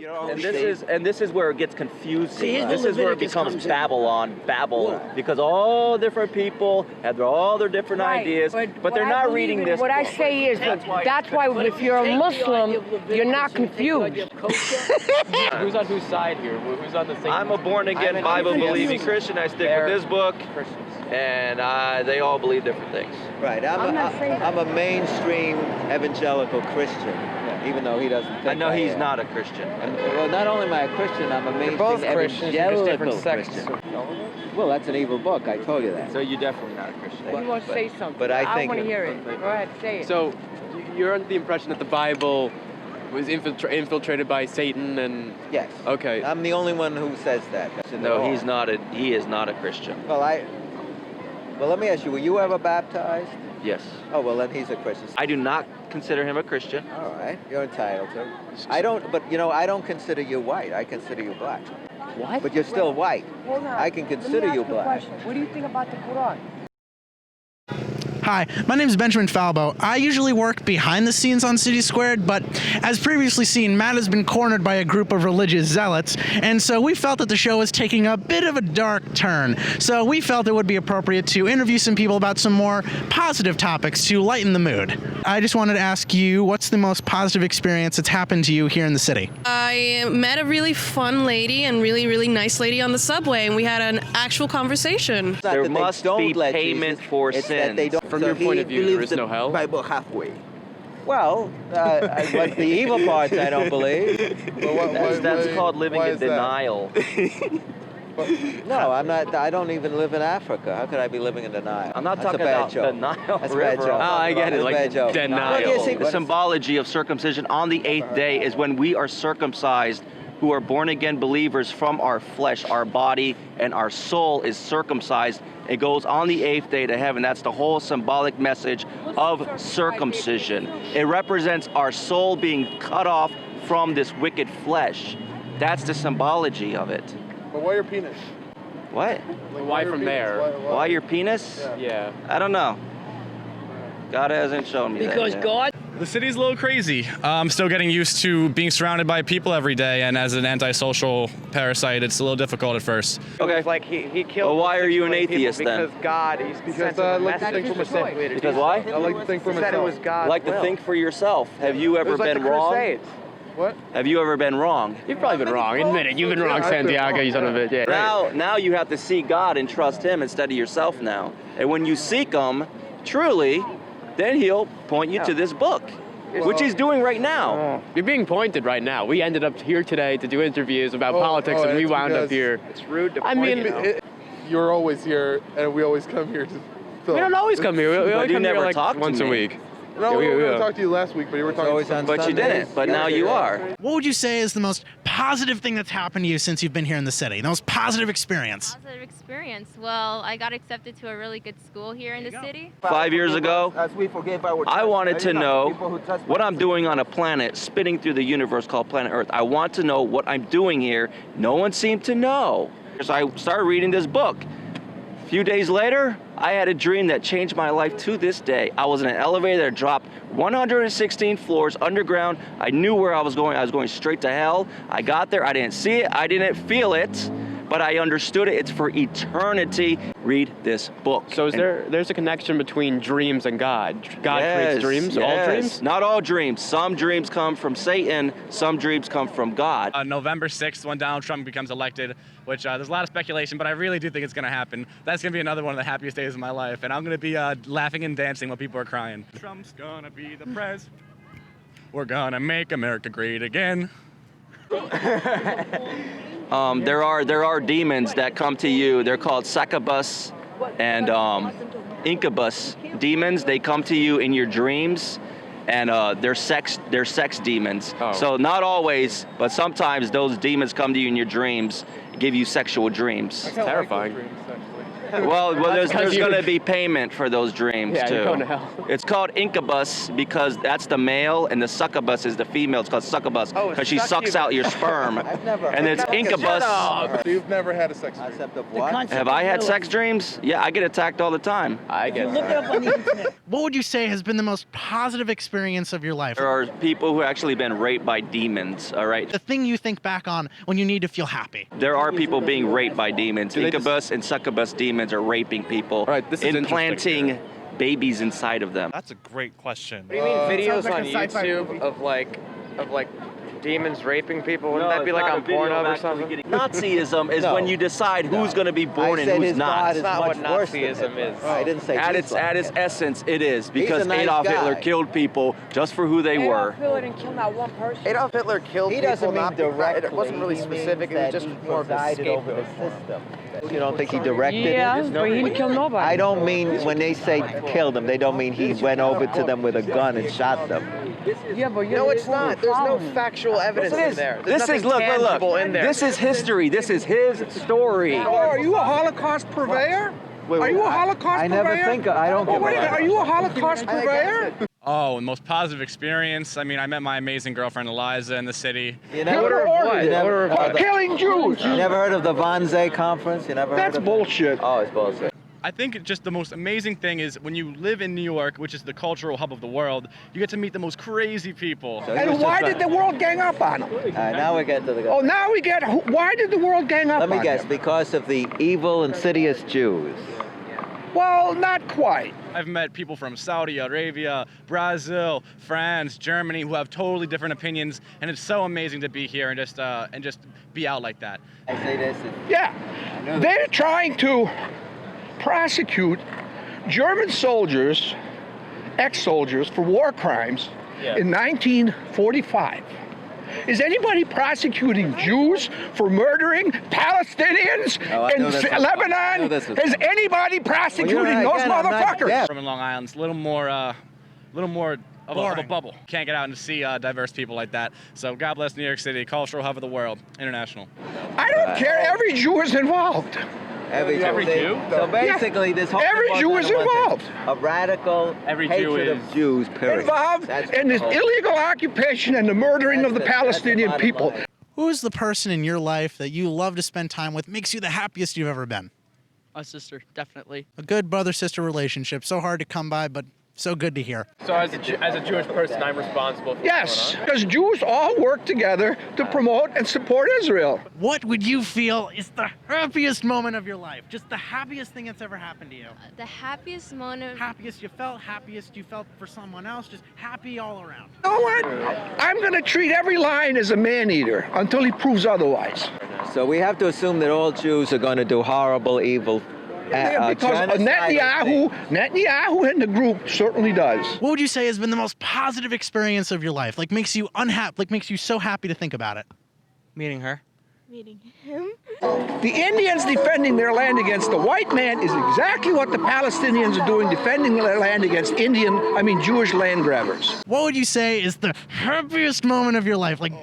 your own And shape. this is where it gets confusing. See, here's This where is where it Leviticus becomes comes in. Babble, What? because all different people have all their different Right, ideas, but they're what I not believe reading in- this What I book. say is that's why if you're a Muslim, you're not confused. Who's on whose side here? Who's on the same? I'm a born I'm again an Bible believing atheist. Christian. I stick They're with this book, Christians. and they all believe different things. Right. I'm not saying that. I'm a mainstream evangelical Christian, even though he doesn't think I know he's am. not a Christian. Well, not only am I a Christian, I'm a mainstream both Christians, you're just evangelical different sects. Christian. Well, that's an evil book. I told you that. So you're definitely not a Christian. You want to say something? but I think- want to hear it. Go ahead, say it. So, you're under the impression that the Bible was infiltrated by Satan and... Yes. Okay. I'm the only one who says that. No, he's not a. He is not a Christian. Well, let me ask you, were you ever baptized? Yes. Oh, well, then he's a Christian. I do not consider him a Christian. All right, you're entitled to. I don't, but I don't consider you white. I consider you black. What? But you're still white. Hold on. I can Let me consider ask you a black. question. What do you think about the Quran? Hi, my name is Benjamin Falbo. I usually work behind the scenes on City Squared, but as previously seen, Matt has been cornered by a group of religious zealots, and so we felt that the show was taking a bit of a dark turn. So we felt it would be appropriate to interview some people about some more positive topics to lighten the mood. I just wanted to ask you, what's the most positive experience that's happened to you here in the city? I met a really fun lady and really nice lady on the subway, and we had an actual conversation. It's not There that they must don't be let payment Jesus, for it's that they sins. don't. From so your he point of view, there believes is no the hell? Bible halfway. Well, but the evil parts I don't believe. That's called living in denial. No, I'm not. I don't even live in Africa. How could I be living in denial? I'm not That's talking a bad about joke. the Nile That's a River. bad joke. Oh, I get it, That's a like bad joke. denial. Well, you see, The symbology of circumcision on the 8th day is when we are circumcised, who are born again believers from our flesh, our body, and our soul is circumcised. It goes on the 8th day to heaven. That's the whole symbolic message of circumcision. It represents our soul being cut off from this wicked flesh. That's the symbology of it. But why your penis? What? Why from there? Why your penis? Yeah. I don't know. God hasn't shown me that Because yet. God. The city's a little crazy. I'm still getting used to being surrounded by people every day, and as an antisocial parasite, it's a little difficult at first. Okay. Like he killed. Well, why are you an 6 million people atheist then? Because God, he's Because sent him I a like to message think for specifically myself. to Because do why? something. I like to think for He said it myself. was God's Like to will. think for yourself. Have you It ever was like been the wrong? Crusades. What? Have you ever been wrong? You've probably been wrong. Admit it. You've been wrong, Yeah, I've been Santiago, wrong, you son of a bitch. Yeah. Now you have to seek God and trust Him instead of yourself now. And when you seek Him, truly, then He'll point you to this book, which He's doing right now. You're being pointed right now. We ended up here today to do interviews about politics, and we it's wound up because here. It's rude to I point, mean, you know? You're always here, and we always come here to film. We don't always come here. We only you come here never like talk to once a me. week. No, Yeah, we were yeah. going to talk to you last week, but you were talking always to on But you Sundays. didn't. But now you are. What would you say is the most positive thing that's happened to you since you've been here in the city? The most positive experience? Positive experience. Well, I got accepted to a really good school here in the city. 5 years ago, As we forgave our I wanted to know people who trespass. what I'm doing on a planet spinning through the universe called planet Earth. I want to know what I'm doing here. No one seemed to know. So I started reading this book. A few days later, I had a dream that changed my life to this day. I was in an elevator that dropped 116 floors underground. I knew where I was going. I was going straight to hell. I got there. I didn't see it. I didn't feel it. But I understood it. It's for eternity. Read this book. So there's a connection between dreams and God? God creates dreams? All Yes. dreams? Not all dreams. Some dreams come from Satan. Some dreams come from God. November 6th, when Donald Trump becomes elected, which there's a lot of speculation, but I really do think it's going to happen. That's going to be another one of the happiest days of my life, and I'm going to be laughing and dancing while people are crying. Trump's going to be the pres. We're going to make America great again. There are demons that come to you. They're called succubus and incubus demons. They come to you in your dreams, and they're sex demons. Oh. So not always, but sometimes those demons come to you in your dreams, give you sexual dreams. Terrifying. Well, there's going to be payment for those dreams Yeah, too. you're going to hell. It's called incubus because that's the male, and the succubus is the female. It's called succubus Oh, because she sucks out your sperm. I've never And heard it's that. incubus. So you've never had a sex dream? Concept of what? Have I had sex dreams? Yeah, I get attacked all the time. I guess. Look it up on the internet. What would you say has been the most positive experience of your life? There are people who actually been raped by demons. All right. The thing you think back on when you need to feel happy. There are people being raped by demons. Do they Incubus and succubus demons are raping people, Right, this is implanting babies inside of them. That's a great question. What do you mean videos like on a sci-fi YouTube movie. of like demons raping people? Wouldn't that be like on Pornhub or something? Nazism is No. when you decide who's going to be born I and said who's his not. God is That's not much what worse than Nazism Hitler. is. I didn't say At he's its like at its Hitler. essence, it is because a nice Adolf guy. Hitler killed people just for who they were. Hitler didn't kill not one person. Adolf Hitler killed He people. doesn't mean not directly. It wasn't really He specific. means It was that just he more of a presided over the scapegoat. system. You don't think he directed Yeah, it? but he didn't kill nobody. I don't mean when they say killed them, they don't mean he went over to them with a gun and shot them. Yeah, but No, it's not. There's no factual evidence in there. There's This is nothing tangible look. in there. This is history. This is his story. Are you a Holocaust purveyor? Are you a Holocaust I never purveyor? think I don't give a Are you a Holocaust purveyor? Oh, the most positive experience. I mean, I met my amazing girlfriend Eliza in the city. You never, Order of what? you never, Order of what? Killing Jews. you never heard of the Wannsee Conference? You never That's heard of bullshit. It? Oh, it's bullshit. I think just the most amazing thing is when you live in New York, which is the cultural hub of the world, you get to meet the most crazy people. So he was And just why trying- did the world gang up on him? All right, now we get to the. Oh, now we get. Why did the world gang up Let me on guess, him? because of the evil, insidious Jews. Well, not quite. I've met people from Saudi Arabia, Brazil, France, Germany who have totally different opinions, and it's so amazing to be here and just be out like that. I say this. Yeah, they're trying to prosecute German soldiers, ex-soldiers, for war crimes in 1945. Is anybody prosecuting Jews for murdering Palestinians Oh, I in know this was- I know Lebanon? this was- Is anybody prosecuting those again, I'm not- motherfuckers? yeah. From in Long Island, it's a little more of a bubble. Can't get out and see diverse people like that. So God bless New York City, cultural hub of the world, international. I don't care. Every Jew is involved. Every Jew? So basically, this whole Every Jew is involved. A radical Every Jew hatred is of Jews. Period. Involved That's in this the whole- illegal occupation and the murdering of the that's the Palestinian bottom people. line. Who is the person in your life that you love to spend time with, makes you the happiest you've ever been? My sister, definitely. A good brother-sister relationship, so hard to come by, but so good to hear. So as a Jewish person, I'm responsible for Yes, because Jews all work together to promote and support Israel. What would you feel is the happiest moment of your life? Just the happiest thing that's ever happened to you? The happiest moment. Happiest you felt for someone else, just happy all around. You know what? I'm going to treat every lion as a man-eater until he proves otherwise. So we have to assume that all Jews are going to do horrible, evil. Because Netanyahu and the group certainly does. What would you say has been the most positive experience of your life? Like makes you unhappy, like makes you so happy to think about it? Meeting her. Meeting him. The Indians defending their land against the white man is exactly what the Palestinians are doing, defending their land against Jewish land grabbers. What would you say is the happiest moment of your life? Like,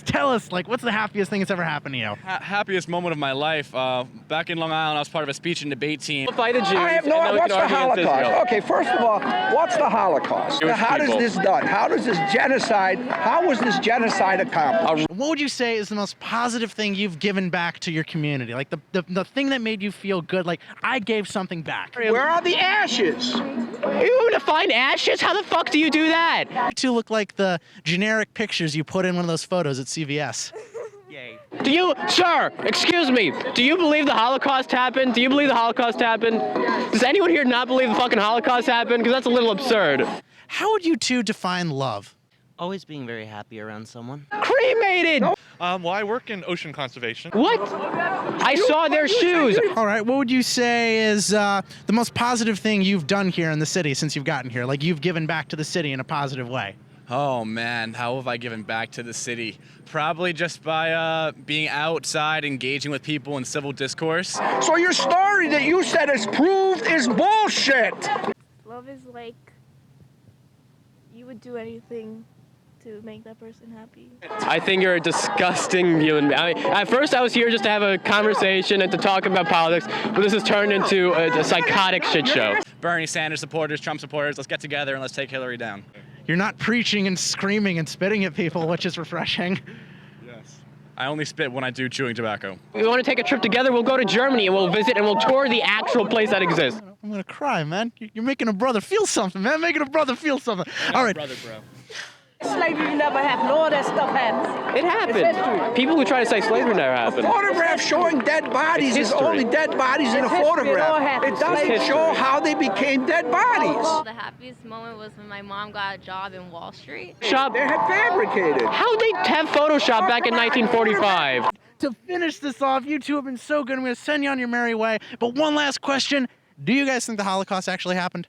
tell us, like, what's the happiest thing that's ever happened to you? Happiest moment of my life. Back in Long Island, I was part of a speech and debate team. By the Jews. I have no. and then we What's can the argue against Holocaust? Israel. Okay, first of all, what's the Holocaust? Jewish How people. does this done? How does this genocide? How was this genocide accomplished? What would you say is the most positive thing you've given back to your community? Like the thing that made you feel good, like I gave something back. Where are the ashes? You to find ashes? How the fuck do you do that? You two look like the generic pictures you put in one of those photos at CVS. Do you, sir, excuse me, do you believe the Holocaust happened? Do you believe the Holocaust happened? Does anyone here not believe the fucking Holocaust happened? Because that's a little absurd. How would you two define love? Always being very happy around someone. Cremated! Well, I work in ocean conservation. What? I saw their shoes. All right, what would you say is the most positive thing you've done here in the city since you've gotten here? Like you've given back to the city in a positive way? Oh man, how have I given back to the city? Probably just by being outside, engaging with people in civil discourse. So your story that you said is proved is bullshit. Love is like you would do anything to make that person happy. I think you're a disgusting human being. I mean, at first I was here just to have a conversation and to talk about politics, but this has turned into a psychotic shit show. Bernie Sanders supporters, Trump supporters, let's get together and let's take Hillary down. You're not preaching and screaming and spitting at people, which is refreshing. Yes. I only spit when I do chewing tobacco. If we want to take a trip together, we'll go to Germany and we'll visit and we'll tour the actual place that exists. I'm gonna cry, man. You're making a brother feel something, man. Making a brother feel something. All right. Brother, bro. Slavery never happened. All that stuff happened. It happened. People who try to say slavery never A happened. photograph showing dead bodies It's is history. only dead bodies in a It's history. It all photograph. happened. It doesn't It's show history. how they became dead bodies. The happiest moment was when my mom got a job in Wall Street. Shop. They had fabricated. How'd they have Photoshop back in 1945? To finish this off, you two have been so good. I'm gonna send you on your merry way. But one last question: do you guys think the Holocaust actually happened?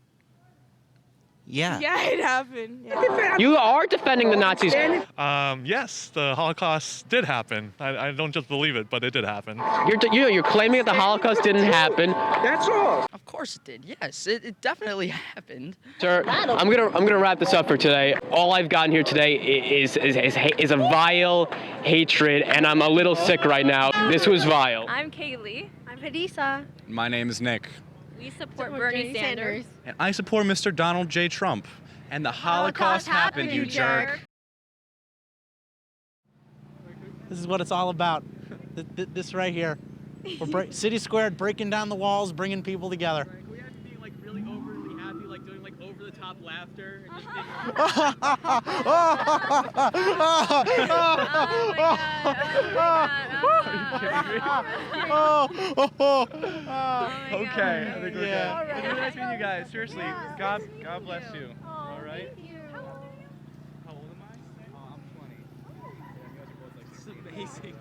Yeah, it happened. Yeah. You are defending the Nazis. Yes, the Holocaust did happen. I don't just believe it, but it did happen. You're claiming that the Holocaust didn't happen. That's all. Of course it did. Yes, it definitely happened. Sir, I'm gonna wrap this up for today. All I've gotten here today is a vile hatred, and I'm a little sick right now. This was vile. I'm Kaylee. I'm Hadisa. My name is Nick. We support Bernie Sanders. And I support Mr. Donald J. Trump. And the Holocaust happened, you jerk. This is what it's all about. This right here. We're City Squared, breaking down the walls, bringing people together. Can we have to be like really overly happy, like doing like over the top laughter? And just Okay, I think we're Yeah. good. It's really nice meeting you guys. Seriously, God bless you. All right. How old am I? I'm 20. Yeah, you guys are both like, this is amazing.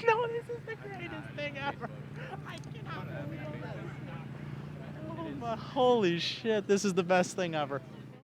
No, this is the greatest thing ever. I cannot believe this. Oh my, holy shit, this is the best thing ever.